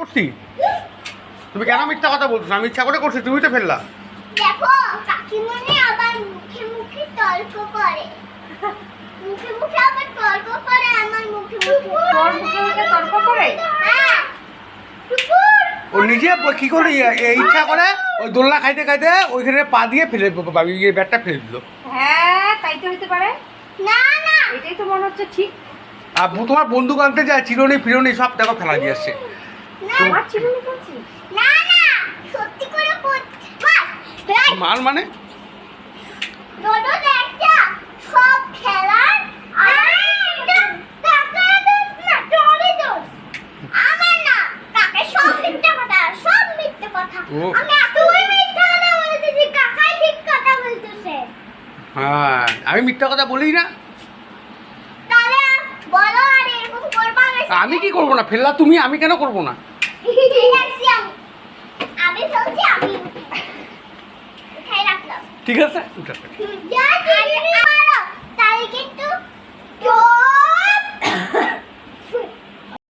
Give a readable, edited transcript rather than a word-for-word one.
করছি? তুমি কেন মিথ্যা কথা বলছো? আমি ইচ্ছা করে করছি, তুমি তো ফেললা। দেখো কাকিমনি আবার মুখে মুখে তর্ক করে, মুখে মুখে আবার তর্ক করে আমার মুখে মুখে। তোর মুখে মুখে তর্ক করে? হ্যাঁ কুকুর ও নিজে কি করে ইচ্ছা করে ওই দোলনা খাইতে খাইতে ওইখানে পা দিয়ে ফেলে ব্যাটটা ফেলে দিল। হ্যাঁ তাই তো হতে পারে। না না এটাই তো মনে হচ্ছে ঠিক। আর তোমার বন্দুক আনতে যায়, চিরুনি ফিরুনি সব দেখো ফেলা দিয়ে আসছে। আমার চিরুনি করছিস? না না সত্যি করে মার মাল মানে দোদো একটা সব খেলার আর কাকা দোস না তোরে দোস আমার না কাকা সব মিথ্যা কথা, সব মিথ্যা কথা। ও। আমি এতই মিথ্যা কথা বলতেছি, কাকাই ঠিক কথা বলতেছে। হ্যাঁ আমি মিথ্যা কথা বলি না। তাহলে বলো আর এরকম করবা না। আমি কি করবো না? ফেললা তুমি, আমি কেন করবো না? ঠিক আছে আমি বলছি আমি উঠাই রাখলাম। ঠিক আছে, যা ঠিক আছে তাহলে কিন্তু